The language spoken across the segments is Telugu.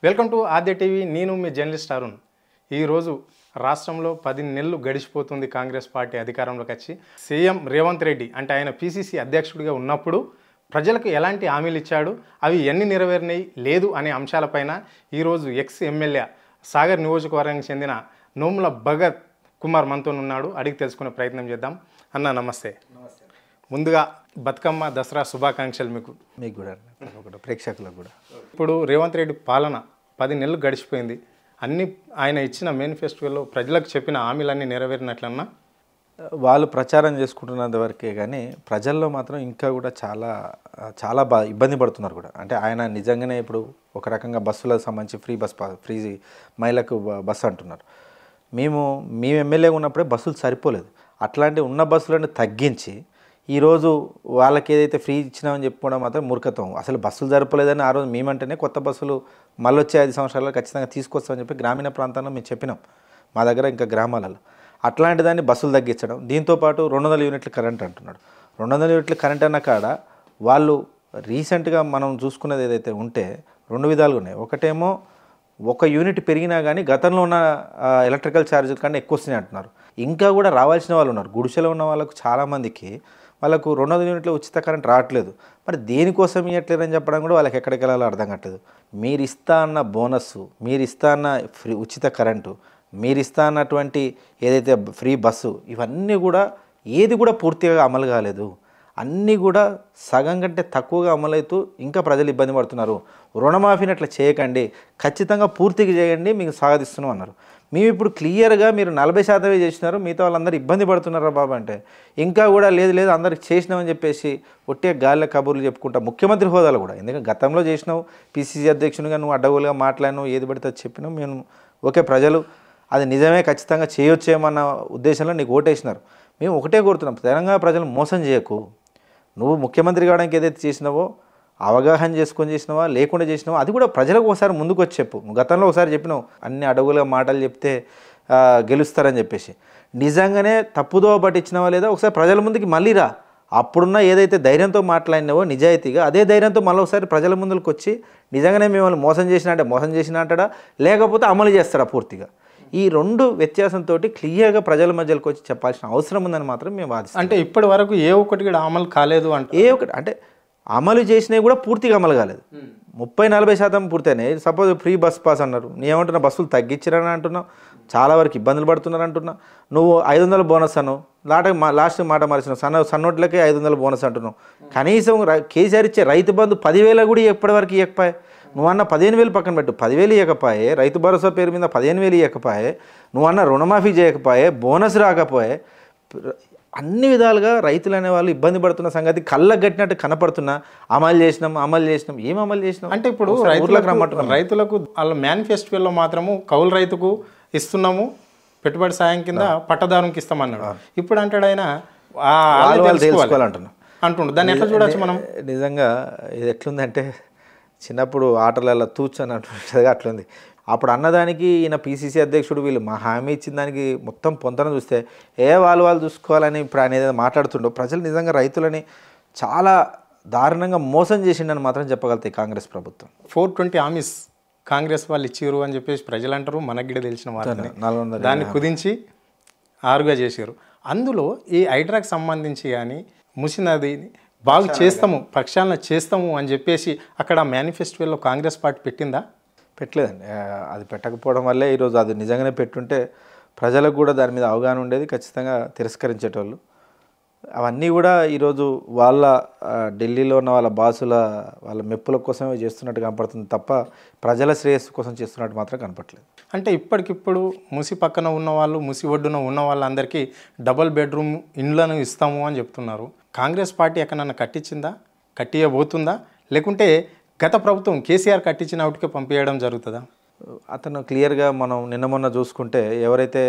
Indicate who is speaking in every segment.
Speaker 1: Welcome to Aadya TV. నేను మీ జర్నలిస్ట్ అరుణ్. ఈరోజు రాష్ట్రంలో 10 నెలలు గడిచిపోతుంది కాంగ్రెస్ పార్టీ అధికారంలోకి వచ్చి. సీఎం రేవంత్ రెడ్డి అంటే ఆయన పీసీసీ అధ్యక్షుడిగా ఉన్నప్పుడు ప్రజలకు ఎలాంటి హామీలు ఇచ్చాడు, అవి ఎన్ని నెరవేరినాయి లేదు అనే అంశాలపైన ఈరోజు ఎక్స్ ఎమ్మెల్యే సాగర్ నియోజకవర్గానికి చెందిన నోముల భగత్ కుమార్ మనతో ఉన్నాడు. అడిగి తెలుసుకునే ప్రయత్నం చేద్దాం. అన్న నమస్తే. ముందుగా బతుకమ్మ దసరా శుభాకాంక్షలు మీకు
Speaker 2: కూడా ప్రేక్షకులకు కూడా.
Speaker 1: ఇప్పుడు రేవంత్ రెడ్డి పాలన 10 నెలలు గడిచిపోయింది. అన్ని ఆయన ఇచ్చిన మేనిఫెస్టోలో ప్రజలకు చెప్పిన హామీలన్నీ నెరవేరినట్లన్నా?
Speaker 2: వాళ్ళు ప్రచారం చేసుకుంటున్నంత వరకే కానీ ప్రజల్లో మాత్రం ఇంకా కూడా చాలా ఇబ్బంది పడుతున్నారు కూడా. అంటే ఆయన నిజంగానే ఇప్పుడు ఒక రకంగా బస్సులకు సంబంధించి ఫ్రీ మహిళలకు బస్సు అంటున్నారు. మేము ఎమ్మెల్యేగా ఉన్నప్పుడే బస్సులు సరిపోలేదు. అట్లాంటి ఉన్న బస్సులను తగ్గించి ఈరోజు వాళ్ళకి ఏదైతే ఫ్రీ ఇచ్చినామని చెప్పుకోవడం మాత్రం మూర్ఖత్వం. అసలు బస్సులు జరపలేదని ఆ రోజు మేమంటేనే కొత్త బస్సులు మళ్ళీ వచ్చే 5 సంవత్సరాల్లో ఖచ్చితంగా తీసుకొస్తామని చెప్పి గ్రామీణ ప్రాంతాల్లో మేము చెప్పినాం. మా దగ్గర ఇంకా గ్రామాలలో అట్లాంటి దాన్ని బస్సులు తగ్గించడం, దీంతోపాటు 200 యూనిట్ల కరెంట్ అంటున్నాడు. 200 యూనిట్ల కరెంట్ అన్న కాడ వాళ్ళు రీసెంట్గా మనం చూసుకున్నది ఏదైతే ఉంటే 2 విధాలుగా ఉన్నాయి. ఒకటేమో 1 యూనిట్ పెరిగినా కానీ గతంలో ఉన్న ఎలక్ట్రికల్ ఛార్జీల కన్నా ఎక్కువ వస్తున్నాయి అంటున్నారు. ఇంకా కూడా రావాల్సిన వాళ్ళు ఉన్నారు. గుడిసెలో ఉన్న వాళ్ళకు చాలామందికి వాళ్ళకు 200 యూనిట్ల ఉచిత కరెంట్ రావట్లేదు. మరి దేనికోసం ఇవ్వట్లేదని చెప్పడం కూడా వాళ్ళకి ఎక్కడికి వెళ్ళాలో అర్థం కావట్లేదు. మీరు ఇస్తా అన్న బోనస్సు, మీరు ఇస్తా అన్న ఉచిత కరెంటు, మీరు ఇస్తా అన్నటువంటి ఏదైతే ఫ్రీ బస్సు, ఇవన్నీ కూడా ఏది కూడా పూర్తిగా అమలు కాలేదు. అన్నీ కూడా సగం కంటే తక్కువగా అమలవుతూ ఇంకా ప్రజలు ఇబ్బంది పడుతున్నారు. రుణమాఫీని అట్లా చేయకండి, ఖచ్చితంగా పూర్తిగా చేయండి, మీకు స్వాగతిస్తున్నాం అన్నారు. మేము ఇప్పుడు క్లియర్గా మీరు 40% చేసినారు, మిగతా వాళ్ళందరూ ఇబ్బంది పడుతున్నారా బాబు అంటే ఇంకా కూడా లేదు అందరికి చేసినామని చెప్పేసి ఒట్టే గాలిలో కబుర్లు చెప్పుకుంటా. ముఖ్యమంత్రి హోదాలో కూడా, ఎందుకంటే గతంలో చేసినావు, పిసిసి అధ్యక్షునిగా నువ్వు అడ్డగోలుగా మాట్లాడినావు, ఏది పడితే అది చెప్పినావు. మేము ఓకే, ప్రజలు అది నిజమే ఖచ్చితంగా చేయొచ్చేమన్న ఉద్దేశంలో నీకు ఓటేసినారు. మేము ఒకటే కోరుతున్నాం, తెలంగాణ ప్రజలు మోసం చేయకు. నువ్వు ముఖ్యమంత్రి కావడానికి ఏదైతే చేసినావో అవగాహన చేసుకొని చేసినావా లేకుండా చేసినావా అది కూడా ప్రజలకు ఒకసారి ముందుకు వచ్చి చెప్పు. గతంలో ఒకసారి చెప్పినావు అన్ని అడుగులుగా మాటలు చెప్తే గెలుస్తారని చెప్పేసి. నిజంగానే తప్పుదో పట్టించినావా లేదా ఒకసారి ప్రజల ముందుకి మళ్ళీ రా. అప్పుడున్న ఏదైతే ధైర్యంతో మాట్లాడినావో నిజాయితీగా అదే ధైర్యంతో మళ్ళీ ఒకసారి ప్రజల ముందుకు వచ్చి నిజంగానే మిమ్మల్ని మోసం చేసినా అంటాడా లేకపోతే అమలు చేస్తాడా పూర్తిగా. ఈ 2 వ్యత్యాసంతో క్లియర్గా ప్రజల మధ్యలోకి వచ్చి చెప్పాల్సిన అవసరం ఉందని మాత్రం మేము వాదిస్తాం.
Speaker 1: అంటే ఇప్పటి వరకు ఏ ఒక్కటి కూడా అమలు కాలేదు అంటే
Speaker 2: అంటే అమలు చేసినవి కూడా పూర్తిగా అమలు కాలేదు. 30-40% పూర్తయినాయి. సపోజ్ ఫ్రీ బస్ పాస్ అన్నారు, నీ ఏమంటున్నా బస్సులు తగ్గించారని అంటున్నావు, చాలా వరకు ఇబ్బందులు పడుతున్నారు అంటున్నా. నువ్వు 500 బోనస్ అన్నావు, లాస్ట్ మాట మరిచినావు, సన్నోట్లకే 500 బోనస్ అంటున్నావు. కనీసం కేసీఆర్ ఇచ్చే రైతు బంధు 10,000 కూడా ఎప్పటివరకు ఇవ్వకపోయే. నువ్వన్న 15,000 పక్కన పెట్టు, 10,000 ఇవ్వకపోయే, రైతు భరోసా పేరు మీద 15,000 ఇవ్వకపోయే, నువ్వన్న రుణమాఫీ చేయకపోయే, బోనస్ రాకపోయే, అన్ని విధాలుగా రైతులు అనేవాళ్ళు ఇబ్బంది పడుతున్న సంగతి కళ్ళకు కట్టినట్టు కనపడుతున్నా. అమలు చేసినాం ఏం అమలు చేసినాం
Speaker 1: అంటే ఇప్పుడు రైతులకు వాళ్ళ మేనిఫెస్టోలో మాత్రము కౌలు రైతుకు ఇస్తున్నాము, పెట్టుబడి సాయం కింద పట్టదారునికి ఇస్తామన్నాడు. ఇప్పుడు అంటాడు ఆయన
Speaker 2: తెలుసుకోవాలంటున్నాం
Speaker 1: అంటుండు. దాన్ని ఎట్లా చూడొచ్చు మనం?
Speaker 2: నిజంగా ఇది ఎట్లుందంటే చిన్నప్పుడు ఆటలలో తూచని అంటుంటుంది అట్లుంది. అప్పుడు అన్నదానికి ఈయన పిసిసి అధ్యక్షుడు వీళ్ళు మా హామీ ఇచ్చిన దానికి మొత్తం పొంతన చూస్తే వాళ్ళు చూసుకోవాలని ఇప్పుడు ఆయన ఏదైనా మాట్లాడుతుండో ప్రజలు నిజంగా రైతులని చాలా దారుణంగా మోసం చేసిండని మాత్రం చెప్పగలుగుతాయి కాంగ్రెస్ ప్రభుత్వం.
Speaker 1: 420 హామీస్ కాంగ్రెస్ వాళ్ళు ఇచ్చారు అని చెప్పేసి ప్రజలు అంటారు. మనకి కూడా తెలిసిన వాళ్ళు దాన్ని కుదించి 6గా చేశారు. అందులో ఈ హైడ్రాకి సంబంధించి కానీ ముసినదిని బాగు చేస్తాము, ప్రక్షాళన చేస్తాము అని చెప్పేసి అక్కడ మేనిఫెస్టోలో కాంగ్రెస్ పార్టీ పెట్టిందా?
Speaker 2: పెట్టలేదండి. అది పెట్టకపోవడం వల్లే ఈరోజు అది నిజంగానే పెట్టుంటే ప్రజలకు కూడా దాని మీద అవగాహన ఉండేది, ఖచ్చితంగా తిరస్కరించేటోళ్ళు. అవన్నీ కూడా ఈరోజు వాళ్ళ ఢిల్లీలో ఉన్న వాళ్ళ బాసుల వాళ్ళ మెప్పుల కోసమే చేస్తున్నట్టు కనపడుతుంది తప్ప ప్రజల శ్రేయస్సు కోసం చేస్తున్నట్టు మాత్రం కనపట్లేదు.
Speaker 1: అంటే ఇప్పటికిప్పుడు ముసి పక్కన ఉన్న వాళ్ళు, ముసి ఒడ్డున ఉన్న వాళ్ళందరికీ డబుల్ బెడ్రూమ్ ఇండ్లను ఇస్తాము అని చెప్తున్నారు. కాంగ్రెస్ పార్టీ ఎక్కడన్నా కట్టించిందా, కట్టియబోతుందా, లేకుంటే గత ప్రభుత్వం కేసీఆర్ కట్టించిన వాటికి పంపించడం జరుగుతుందా?
Speaker 2: అతను క్లియర్గా మనం నిన్న మొన్న చూసుకుంటే ఎవరైతే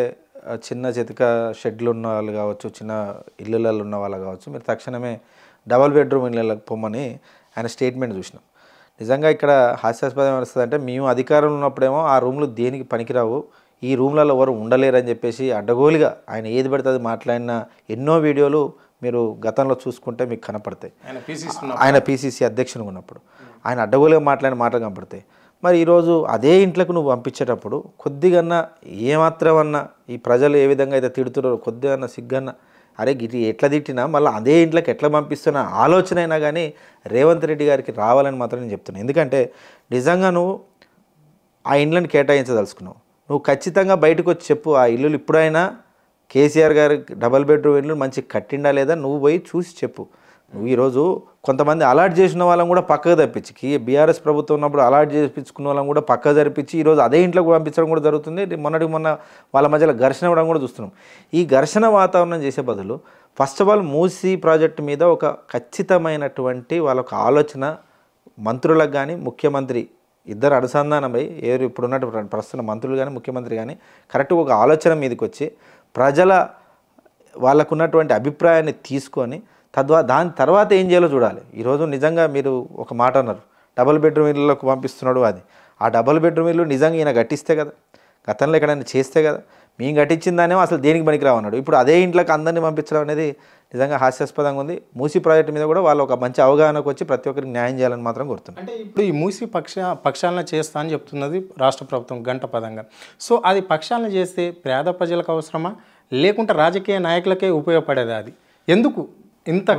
Speaker 2: చిన్న చితక షెడ్లు ఉన్న వాళ్ళు కావచ్చు, చిన్న ఇళ్ళల్లో ఉన్న వాళ్ళు కావచ్చు, మీరు తక్షణమే డబుల్ బెడ్రూమ్ ఇళ్ళకి పొమ్మని ఆయన స్టేట్మెంట్ చూసినాం. నిజంగా ఇక్కడ హాస్యాస్పదం ఏమనిస్తుంది అంటే మేము అధికారంలో ఉన్నప్పుడేమో ఆ రూమ్లు దేనికి పనికిరావు, ఈ రూమ్లలో ఎవరు ఉండలేరని చెప్పేసి అడ్డగోలుగా ఆయన ఏది పడితే అది మాట్లాడిన ఎన్నో వీడియోలు మీరు గతంలో చూసుకుంటే మీకు కనపడతాయి. ఆయన పిసిసి అధ్యక్షునిగా ఉన్నప్పుడు ఆయన అడ్డగోలుగా మాట్లాడిన మాటలు కనపడతాయి. మరి ఈరోజు అదే ఇంట్లోకి నువ్వు పంపించేటప్పుడు కొద్దిగన్నా ఏమాత్రమన్నా ఈ ప్రజలు ఏ విధంగా అయితే తిడుతున్నారో కొద్దిగన్నా సిగ్గన్నా అరే గిటి ఎట్లా తిట్టినా మళ్ళీ అదే ఇంట్లోకి ఎట్లా పంపిస్తున్నా ఆలోచన అయినా కానీ రేవంత్ రెడ్డి గారికి రావాలని మాత్రం నేను చెప్తున్నాను. ఎందుకంటే నిజంగా నువ్వు ఆ ఇండ్లను కేటాయించదలుచుకున్నావు, నువ్వు ఖచ్చితంగా బయటకు వచ్చి చెప్పు ఆ ఇల్లులు ఇప్పుడైనా కేసీఆర్ గారి డబల్ బెడ్రూమ్ ఇల్లు మంచి కట్టిండా లేదా నువ్వు పోయి చూసి చెప్పు. నువ్వు ఈరోజు కొంతమంది అలాట్ చేసిన వాళ్ళని కూడా పక్కకు తప్పించి బీఆర్ఎస్ ప్రభుత్వం ఉన్నప్పుడు అలాట్ చేయించుకున్న వాళ్ళని కూడా పక్కకు జరిపించి ఈరోజు అదే ఇంట్లోకి పంపించడం కూడా జరుగుతుంది. మొన్న వాళ్ళ మధ్యలో ఘర్షణ ఇవ్వడం కూడా చూస్తున్నాం. ఈ ఘర్షణ వాతావరణం చేసే బదులు first of all Musi project మీద ఒక ఖచ్చితమైనటువంటి వాళ్ళొక ఆలోచన మంత్రులకు కానీ ముఖ్యమంత్రి ఇద్దరు అనుసంధానమై ఇప్పుడున్నటువంటి ప్రస్తుత మంత్రులు కానీ ముఖ్యమంత్రి కానీ కరెక్ట్గా ఒక ఆలోచన మీదకి వచ్చి ప్రజల వాళ్ళకున్నటువంటి అభిప్రాయాన్ని తీసుకొని దాని తర్వాత ఏం చేయాలో చూడాలి. ఈరోజు నిజంగా మీరు ఒక మాట అన్నారు, డబుల్ బెడ్రూమ్ ఇళ్ళలోకి పంపిస్తున్నాడు. అది ఆ డబుల్ బెడ్రూమ్ ఇల్లు నిజంగా ఈయన కట్టిస్తే కదా, గతంలో ఎక్కడైనా చేస్తే కదా, మేము కట్టించిందానేమో అసలు దేనికి పనికి రావన్నాడు. ఇప్పుడు అదే ఇంట్లోకి అందరినీ పంపించడం అనేది నిజంగా హాస్యాస్పదంగా ఉంది. మూసీ ప్రాజెక్టు మీద కూడా వాళ్ళు ఒక మంచి అవగాహనకు వచ్చి ప్రతి ఒక్కరికి న్యాయం చేయాలని మాత్రం కోరుతున్నారు.
Speaker 1: అంటే ఇప్పుడు ఈ మూసీ పక్షాలను చేస్తా అని చెప్తున్నది రాష్ట్ర ప్రభుత్వం గంట పదంగా. సో అది పక్షాలను చేస్తే పేద ప్రజలకు అవసరమా లేకుంటే రాజకీయ నాయకులకే ఉపయోగపడేది? అది ఎందుకు ఇంత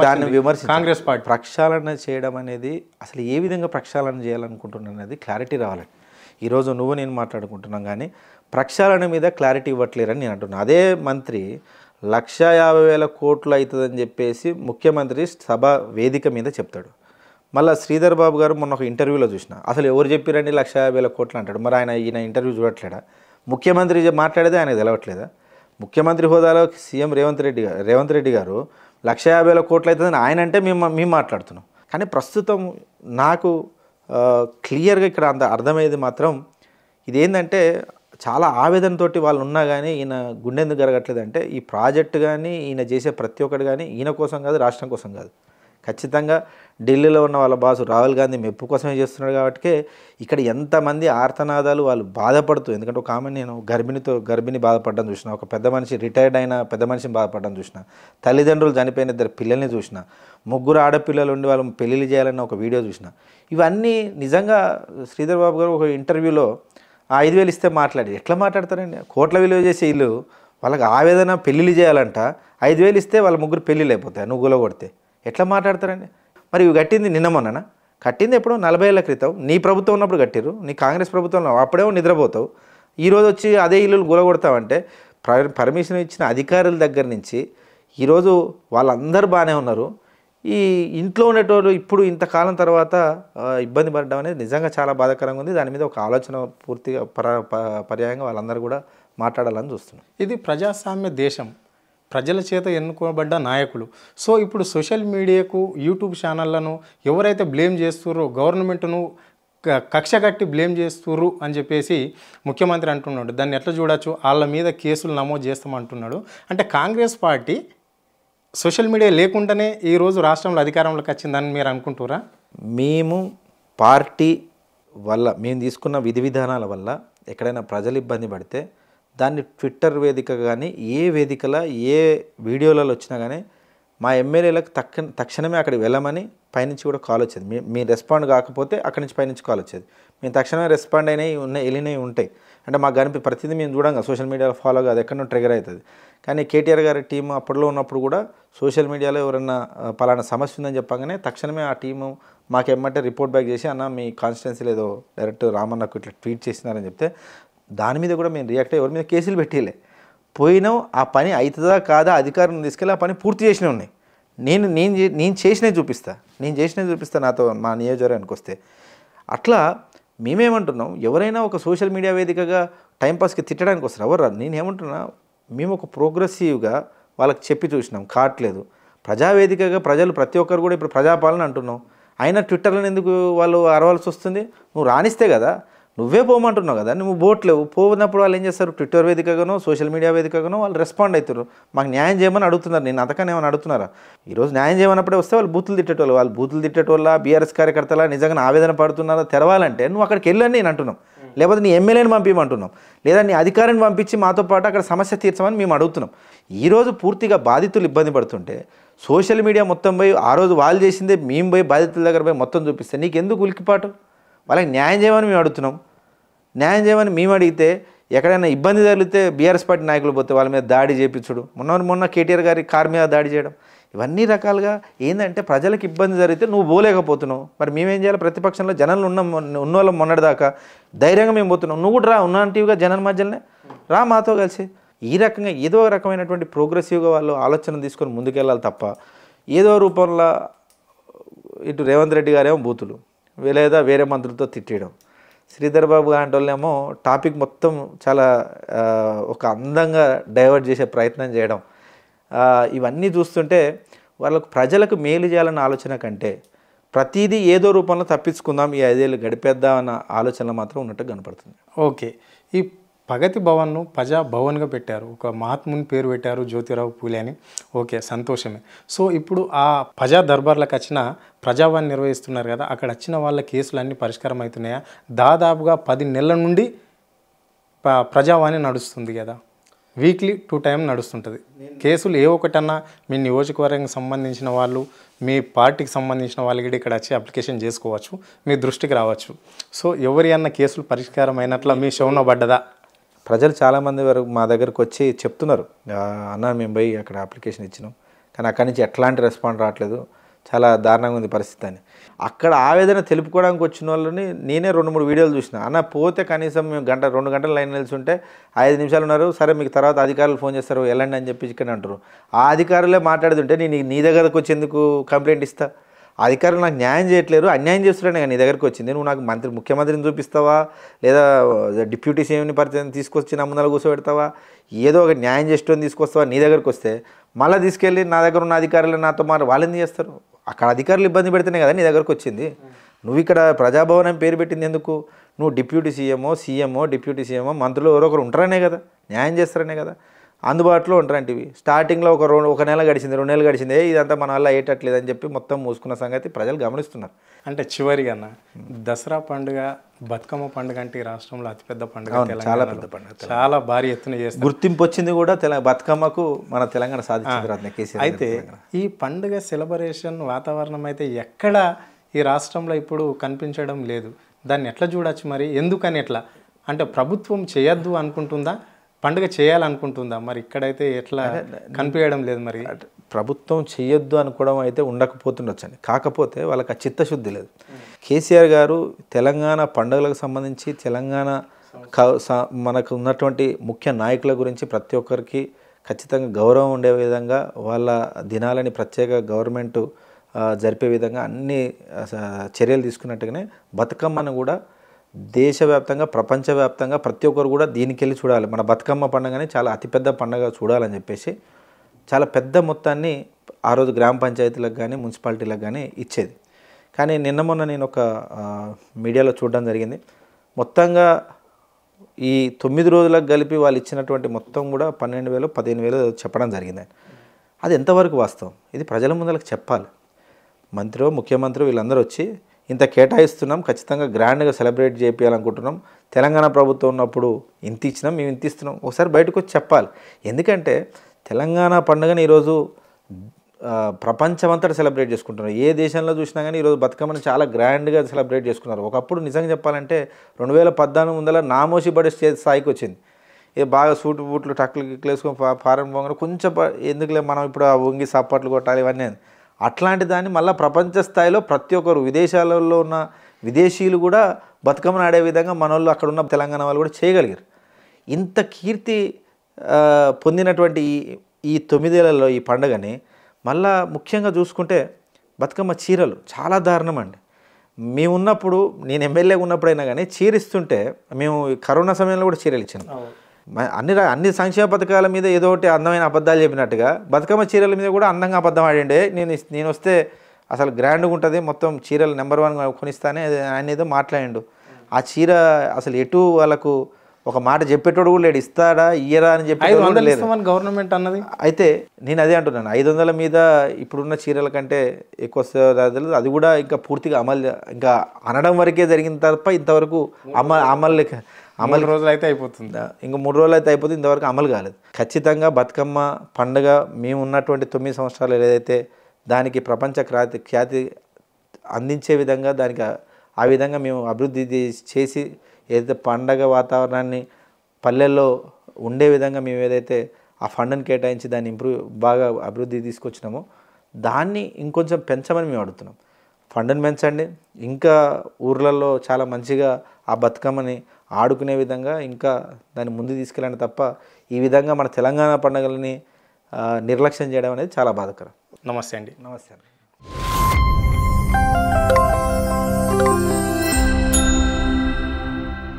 Speaker 2: దాన్ని విమర్శ కాంగ్రెస్ పార్టీ ప్రక్షాళన చేయడం అనేది అసలు ఏ విధంగా ప్రక్షాళన చేయాలనుకుంటున్నాను అనేది క్లారిటీ రావాలండి. ఈరోజు నువ్వు నేను మాట్లాడుకుంటున్నాం కానీ ప్రక్షాళన మీద క్లారిటీ ఇవ్వట్లేరని నేను అంటున్నాను. అదే మంత్రి 1,50,000 కోట్లు అవుతుందని చెప్పేసి ముఖ్యమంత్రి సభ వేదిక మీద చెప్తాడు. మళ్ళీ శ్రీధర్ బాబు గారు మొన్న ఒక ఇంటర్వ్యూలో చూసిన అసలు ఎవరు చెప్పారండి 1,50,000 కోట్లు అంటాడు. మరి ఈయన ఇంటర్వ్యూ చూడట్లేడా? ముఖ్యమంత్రి మాట్లాడేది ఆయనకు తెలవట్లేదా? ముఖ్యమంత్రి హోదాలో సీఎం రేవంత్ రెడ్డి గారు 1,50,000 కోట్లు అవుతుందని ఆయన అంటే మేము మాట్లాడుతున్నాం. కానీ ప్రస్తుతం నాకు క్లియర్గా ఇక్కడ అర్థమయ్యేది మాత్రం ఇదేంటంటే చాలా ఆవేదనతోటి వాళ్ళు ఉన్నా కానీ ఈయన గుండెందుకు జరగట్లేదంటే ఈ ప్రాజెక్టు కానీ ఈయన చేసే ప్రతి ఒక్కటి కానీ ఈయన కోసం కాదు, రాష్ట్రం కోసం కాదు. ఖచ్చితంగా ఢిల్లీలో ఉన్న వాళ్ళ బాసు రాహుల్ గాంధీ మెప్పు కోసమే చేస్తున్నాడు. కాబట్టి ఇక్కడ ఎంతమంది ఆర్తనాదాలు వాళ్ళు బాధపడుతూ, ఎందుకంటే ఒక ఆమె నేను గర్భిణి బాధపడడం చూసిన, ఒక పెద్ద మనిషి రిటైర్డ్ అయిన పెద్ద మనిషిని బాధపడడం చూసిన, తల్లిదండ్రులు చనిపోయిన 2 పిల్లల్ని చూసిన, 3 ఆడపిల్లలు ఉండి వాళ్ళు పెళ్ళిళ్ళు చేయాలన్న ఒక వీడియో చూసిన. ఇవన్నీ నిజంగా శ్రీధర్ బాబు గారు ఒక ఇంటర్వ్యూలో 5,000 ఇస్తే మాట్లాడి ఎట్లా మాట్లాడతారండి? కోట్ల విలువ చేసే ఇల్లు వాళ్ళకి ఆవేదన పెళ్ళిళ్ళు చేయాలంట, 5,000 ఇస్తే వాళ్ళ 3 పెళ్ళిళ్ళు అయిపోతాయి నువ్వు గుల కొడితే ఎట్లా మాట్లాడతారండి? మరి ఇవి కట్టింది నిన్న మొన్ననా? కట్టింది ఎప్పుడో 40 ఏళ్ల క్రితం నీ ప్రభుత్వం ఉన్నప్పుడు కట్టిరు, నీ కాంగ్రెస్ ప్రభుత్వంలో అప్పుడేమో నిద్రపోతావు. ఈరోజు వచ్చి అదే ఇల్లు గులగొడతావంటే పర్మిషన్ ఇచ్చిన అధికారుల దగ్గర నుంచి ఈరోజు వాళ్ళందరూ బాగానే ఉన్నారు. ఈ ఇంట్లో ఉండేటోళ్ళు ఇప్పుడు ఇంతకాలం తర్వాత ఇబ్బంది పడడం అనేది నిజంగా చాలా బాధాకరంగా ఉంది. దాని మీద ఒక ఆలోచన పూర్తిగా పర్యాయంగా వాళ్ళందరూ కూడా మాట్లాడాలని చూస్తున్నాం.
Speaker 1: ఇది ప్రజాస్వామ్య దేశం, ప్రజల చేత ఎన్నుకోబడ్డ నాయకులు. సో ఇప్పుడు సోషల్ మీడియాకు యూట్యూబ్ ఛానళ్లను ఎవరైతే బ్లేమ్ చేస్తుర్రో గవర్నమెంట్ను కక్ష కట్టి బ్లేమ్ చేస్తుర్రు అని చెప్పేసి ముఖ్యమంత్రి అంటున్నాడు. దాన్ని ఎట్లా చూడొచ్చు? వాళ్ళ మీద కేసులు నమోదు చేస్తామంటున్నాడు. అంటే కాంగ్రెస్ పార్టీ సోషల్ మీడియా లేకుండానే ఈరోజు రాష్ట్రంలో అధికారంలోకి వచ్చిందని మీరు అనుకుంటురా?
Speaker 2: మేము పార్టీ వల్ల మేము తీసుకున్న విధి విధానాల వల్ల ఎక్కడైనా ప్రజలు ఇబ్బంది పడితే దాన్ని ట్విట్టర్ వేదిక కానీ ఏ వేదికలో ఏ వీడియోలలో వచ్చినా కానీ మా ఎమ్మెల్యేలకు తక్షణమే అక్కడికి వెళ్ళమని పైనుంచి కూడా కాల్ వచ్చేది. మీ రెస్పాండ్ కాకపోతే అక్కడి నుంచి పైనుంచి కాల్ వచ్చేది. మేము తక్షణమే రెస్పాండ్ అయినవి వెళ్ళినవి ఉంటాయి. అంటే మాకు కనిపి ప్రతిదీ మేము చూడంగా సోషల్ మీడియాలో ఫాలో కాదు, ఎక్కడో ట్రిగర్ అవుతుంది. కానీ కేటీఆర్ గారి టీం అప్పట్లో ఉన్నప్పుడు కూడా సోషల్ మీడియాలో ఎవరన్నా పలానా సమస్య ఉందని చెప్పగానే తక్షణమే ఆ టీము మాకు ఎమ్మంటే రిపోర్ట్ బ్యాక్ చేసి అన్న మీ కాన్స్టిట్యున్సీలో ఏదో డైరెక్ట్ రామన్నకు ఇట్లా ట్వీట్ చేసినారని చెప్తే దాని మీద కూడా మేము రియాక్ట్ అయ్యి ఎవరి మీద కేసులు పెట్టేలే. పోయినాం ఆ పని అవుతుందా కాదా అధికారులను తీసుకెళ్ళి ఆ పని పూర్తి చేసినవి ఉన్నాయి. నేను చేసినవి చూపిస్తా నాతో మా నియోజకవర్గానికి వస్తే. అట్లా మేమేమంటున్నాం, ఎవరైనా ఒక సోషల్ మీడియా వేదికగా టైంపాస్కి తిట్టడానికి వస్తారు ఎవరు? నేనేమంటున్నా, మేము ఒక ప్రోగ్రెసివ్గా వాళ్ళకి చెప్పి చూసినాం, కావట్లేదు. ప్రజావేదికగా ప్రజలు ప్రతి ఒక్కరు కూడా ఇప్పుడు ప్రజాపాలన అంటున్నాం, అయినా ట్విట్టర్లో ఎందుకు వాళ్ళు అరవాల్సి వస్తుంది? నువ్వు రాణిస్తే కదా, నువ్వే పోమంటున్నావు కదా, నువ్వు పోవట్లేవు. పోనప్పుడు వాళ్ళు ఏం చేస్తారు? ట్విట్టర్ వేదికగానో సోషల్ మీడియా వేదికగానో వాళ్ళు రెస్పాండ్ అవుతారు, మాకు న్యాయం చేయమని అడుగుతున్నారు. నేను అంతకన్నా ఏమైనా అడుగుతున్నారా? ఈరోజు న్యాయం చేయమన్నప్పుడే వస్తే వాళ్ళు బూతులు తిట్టేటోళ్ళ బీఆర్ఎస్ కార్యకర్తల నిజంగా ఆవేదన పడుతున్నారా తెరవాలంటే నువ్వు అక్కడికి వెళ్ళని నేను అంటున్నాం, లేకపోతే నీ ఎమ్మెల్యేని పంపించమంటున్నాం, లేదా నీ అధికారిని పంపించి మాతో పాటు అక్కడ సమస్య తీర్చమని మేము అడుగుతున్నాం. ఈరోజు పూర్తిగా బాధితులు ఇబ్బంది పడుతుంటే సోషల్ మీడియా మొత్తం పోయి ఆ రోజు వాళ్ళు చేసిందే మేము పోయి బాధితుల దగ్గర పోయి మొత్తం చూపిస్తే నీకెందుకు ఉలికిపాటు? వాళ్ళకి న్యాయం చేయమని మేము అడుగుతున్నాం. న్యాయం చేయమని మేము అడిగితే ఎక్కడైనా ఇబ్బంది జరిగితే బీఆర్ఎస్ పార్టీ నాయకులు పోతే వాళ్ళ మీద దాడి చేయించడం, మొన్న కేటీఆర్ గారి కారు మీద దాడి చేయడం, ఇవన్నీ రకాలుగా ఏంటంటే ప్రజలకు ఇబ్బంది జరిగితే నువ్వు పోలేకపోతున్నావు. మరి మేమేం చేయాలి? ప్రతిపక్షంలో జనాలు ఉన్నోళ్ళం మొన్నటిదాకా ధైర్యంగా మేము పోతున్నాం. నువ్వు కూడా రా, ఉన్నంటివిగా జనాల మధ్యలోనే రా మాతో కలిసి. ఈ రకంగా ఏదో రకమైనటువంటి ప్రోగ్రెసివ్గా వాళ్ళు ఆలోచన తీసుకొని ముందుకెళ్ళాలి తప్ప ఏదో రూపంలో ఇటు రేవంత్ రెడ్డి గారేమో బూతులు, లేదా వేరే మంత్రులతో తిట్టేయడం, శ్రీధర్ బాబు లాంటి వాళ్ళేమో టాపిక్ మొత్తం చాలా ఒక అందంగా డైవర్ట్ చేసే ప్రయత్నం చేయడం, ఇవన్నీ చూస్తుంటే వాళ్ళకు ప్రజలకు మేలు చేయాలన్న ఆలోచన కంటే ప్రతిదీ ఏదో రూపంలో తప్పించుకుందాం, ఈ 5 ఏళ్ళు గడిపేద్దాం అన్న ఆలోచన మాత్రం ఉన్నట్టు కనపడుతుంది.
Speaker 1: ఓకే, ఈ ప్రగతి భవన్ను ప్రజా భవన్గా పెట్టారు, ఒక మహాత్ముని పేరు పెట్టారు జ్యోతిరావు పూలే అని. ఓకే, సంతోషమే. సో ఇప్పుడు ఆ ప్రజా దర్బార్లకు వచ్చిన ప్రజావాణి నిర్వహిస్తున్నారు కదా, అక్కడ వచ్చిన వాళ్ళ కేసులు అన్నీ పరిష్కారం అవుతున్నాయా? దాదాపుగా 10 నెలల నుండి ప్రజావాణి నడుస్తుంది కదా, వీక్లీ 2 టైం నడుస్తుంటుంది. కేసులు ఏ ఒకటన్నా మీ నియోజకవర్గానికి సంబంధించిన వాళ్ళు, మీ పార్టీకి సంబంధించిన వాళ్ళు కూడా ఇక్కడ వచ్చి అప్లికేషన్ చేసుకోవచ్చు, మీ దృష్టికి రావచ్చు. సో ఎవరి అన్న కేసులు పరిష్కారం అయినట్ల మీ షోన పడ్డదా?
Speaker 2: ప్రజలు చాలామంది వరకు మా దగ్గరకు వచ్చి చెప్తున్నారు, అన్న మేము పోయి అక్కడ అప్లికేషన్ ఇచ్చినాం కానీ అక్కడి నుంచి ఎట్లాంటి రెస్పాండ్ రావట్లేదు, చాలా దారుణంగా ఉంది పరిస్థితి అని. అక్కడ ఆవేదన తెలుపుకోవడానికి వచ్చిన వాళ్ళని నేనే 2-3 వీడియోలు చూసిన. అన్న పోతే కనీసం మేము 2 గంటల లైన్ నిలిచుంటే 5 నిమిషాలు ఉన్నారు, సరే మీకు తర్వాత అధికారులు ఫోన్ చేస్తారు వెళ్ళండి అని చెప్పి ఇక్కడ అంటారు. ఆ అధికారులే మాట్లాడుతుంటే నేను నీ దగ్గరకు వచ్చి ఎందుకు కంప్లైంట్ ఇస్తా? అధికారులు నాకు న్యాయం చేయట్లేరు, అన్యాయం చేస్తున్నానే కానీ నీ దగ్గరకు వచ్చింది. నువ్వు నాకు ముఖ్యమంత్రిని చూపిస్తావా, లేదా డిప్యూటీ సీఎంని పరిచయం తీసుకొచ్చి నా ముందర కూర్చోబెడతావా, ఏదో ఒక న్యాయం చేసేటోని తీసుకొస్తావా? నీ దగ్గరకు వస్తే మళ్ళీ తీసుకెళ్ళి నా దగ్గర ఉన్న అధికారులు నాతో వాళ్ళు ఎందుకు చేస్తారు? అక్కడ అధికారులు ఇబ్బంది పెడితేనే కదా నీ దగ్గరకు వచ్చింది. నువ్వు ఇక్కడ ప్రజాభవన్ అని పేరు పెట్టింది ఎందుకు? నువ్వు డిప్యూటీ సీఎంఓ డిప్యూటీ సీఎంఓ మంత్రులు ఎవరో ఒకరు ఉంటారనే కదా, న్యాయం చేస్తారనే కదా, అందుబాటులో ఉంటారంటివి. స్టార్టింగ్లో ఒక నెల గడిచింది, 2 నెలలు గడిచింది, ఇదంతా మన వల్ల అయ్యేటట్లేదు అని చెప్పి మొత్తం మూసుకున్న సంగతి ప్రజలు గమనిస్తున్నారు.
Speaker 1: అంటే చివరిగా దసరా పండుగ, బతుకమ్మ పండుగ అంటే ఈ రాష్ట్రంలో అతిపెద్ద పండుగ,
Speaker 2: చాలా పెద్ద పండుగ,
Speaker 1: చాలా భారీ ఎత్తున చేస్తారు.
Speaker 2: గుర్తింపు వచ్చింది కూడా బతుకమ్మకు మన తెలంగాణ సాధించింది.
Speaker 1: అయితే ఈ పండుగ సెలబ్రేషన్ వాతావరణం అయితే ఎక్కడ ఈ రాష్ట్రంలో ఇప్పుడు కనిపించడం లేదు. దాన్ని ఎట్లా చూడొచ్చు మరి? ఎందుకని ఎట్లా? అంటే ప్రభుత్వం చేయొద్దు అనుకుంటుందా, పండుగ చేయాలనుకుంటుందా? మరి ఇక్కడైతే ఎట్లా కనిపించడం లేదు? మరి
Speaker 2: ప్రభుత్వం చేయొద్దు అనుకోవడం అయితే ఉండకపోతుండొచ్చండి, కాకపోతే వాళ్ళకి ఆ చిత్తశుద్ధి లేదు. కేసీఆర్ గారు తెలంగాణ పండుగలకు సంబంధించి తెలంగాణ మనకు ఉన్నటువంటి ముఖ్య నాయకుల గురించి ప్రతి ఒక్కరికి ఖచ్చితంగా గౌరవం ఉండే విధంగా వాళ్ళ దినాలని ప్రత్యేక గవర్నమెంట్ జరిపే విధంగా అన్ని చర్యలు తీసుకున్నట్టుగానే బతుకమ్మను కూడా దేశవ్యాప్తంగా ప్రపంచవ్యాప్తంగా ప్రతి ఒక్కరు కూడా దీనికి వెళ్ళి చూడాలి. మన బతుకమ్మ పండుగని చాలా అతిపెద్ద పండుగ చూడాలని చెప్పేసి చాలా పెద్ద మొత్తాన్ని ఆ రోజు గ్రామ పంచాయతీలకు కానీ మున్సిపాలిటీలకు కానీ ఇచ్చేది. కానీ మొన్న నేను ఒక మీడియాలో చూడడం జరిగింది, మొత్తంగా ఈ 9 రోజులకు కలిపి వాళ్ళు ఇచ్చినటువంటి మొత్తం కూడా 12,000 15,000 చెప్పడం జరిగింది. అది ఎంతవరకు వాస్తవం? ఇది ప్రజల ముందరకు చెప్పాలి. ముఖ్యమంత్రి వీళ్ళందరూ వచ్చి ఇంత కేటాయిస్తున్నాం, ఖచ్చితంగా గ్రాండ్గా సెలబ్రేట్ చేయాలనుకుంటున్నాం, తెలంగాణ ప్రభుత్వం ఉన్నప్పుడు ఇంత ఇచ్చినాం, మేము ఇంత ఇస్తున్నాం, ఒకసారి బయటకు వచ్చి చెప్పాలి. ఎందుకంటే తెలంగాణ పండుగని ఈరోజు ప్రపంచమంతా సెలబ్రేట్ చేసుకుంటున్నారు. ఏ దేశంలో చూసినా కానీ ఈరోజు బతుకమ్మని చాలా గ్రాండ్గా సెలబ్రేట్ చేసుకున్నారు. ఒకప్పుడు నిజంగా చెప్పాలంటే 2014 ముందర నామోషి పడే స్థాయికి వచ్చింది. ఏ బాగా సూటు బూట్లు టక్కులు గిట్లు వేసుకొని ఫారెన్ పోగానే కొంచెం ఎందుకులే మనం ఇప్పుడు ఆ వంగి సప్పట్లు కొట్టాలి ఇవన్నీ. అట్లాంటి దాన్ని మళ్ళీ ప్రపంచ స్థాయిలో ప్రతి ఒక్కరు విదేశాలలో ఉన్న విదేశీయులు కూడా బతుకమ్మను ఆడే విధంగా మన వాళ్ళు అక్కడ ఉన్న తెలంగాణ వాళ్ళు కూడా చేయగలిగారు. ఇంత కీర్తి పొందినటువంటి ఈ 9 ఏళ్లలో ఈ పండుగని మళ్ళా ముఖ్యంగా చూసుకుంటే బతుకమ్మ చీరలు చాలా దారుణం అండి. మేము ఉన్నప్పుడు, నేను ఎమ్మెల్యేగా ఉన్నప్పుడైనా కానీ చీరిస్తుంటే, మేము కరోనా సమయంలో కూడా చీరలు ఇచ్చాను. అన్ని సంక్షేమ పథకాల మీద ఏదో ఒకటి అందమైన అబద్ధాలు చెప్పినట్టుగా బతుకమ్మ చీరల మీద కూడా అందంగా అబద్ధం ఆడిండే. నేను వస్తే అసలు గ్రాండ్గా ఉంటుంది, మొత్తం చీరలు నెంబర్ 1 కొనిస్తానే ఆయన ఏదో మాట్లాడిండు. ఆ చీర అసలు ఎటు వాళ్ళకు ఒక మాట చెప్పేటోడు కూడా లేడు, ఇస్తాడా ఇయ్యరా అని చెప్పి
Speaker 1: గవర్నమెంట్ అన్నది.
Speaker 2: అయితే నేను అదే అంటున్నాను, 500 మీద ఇప్పుడున్న చీరల కంటే ఎక్కువ వస్తుంది. అది కూడా ఇంకా పూర్తిగా అమలు, ఇంకా అనడం వరకే జరిగింది తప్ప ఇంతవరకు అమలు
Speaker 1: రోజులు అయితే అయిపోతుంది,
Speaker 2: ఇంకా 3 రోజులు అయితే అయిపోతుంది, ఇంతవరకు అమలు కాలేదు. ఖచ్చితంగా బతుకమ్మ పండుగ మేము ఉన్నటువంటి 9 సంవత్సరాలు ఏదైతే దానికి ప్రపంచ ఖ్యాతి అందించే విధంగా దానికి ఆ విధంగా మేము అభివృద్ధి చేసి ఏదైతే పండగ వాతావరణాన్ని పల్లెల్లో ఉండే విధంగా మేము ఏదైతే ఆ ఫండ్ని కేటాయించి దాన్ని బాగా అభివృద్ధి తీసుకొచ్చినామో దాన్ని ఇంకొంచెం పెంచమని మేము అడుగుతున్నాం. ఫండ్ని పెంచండి, ఇంకా ఊర్లలో చాలా మంచిగా ఆ బతుకమ్మని ఆడుకునే విధంగా ఇంకా దాన్ని ముందు తీసుకెళ్ళండి తప్ప ఈ విధంగా మన తెలంగాణ పండుగలని నిర్లక్ష్యం చేయడం అనేది చాలా బాధాకరం.
Speaker 1: నమస్తే అండి.
Speaker 2: నమస్తే అండి.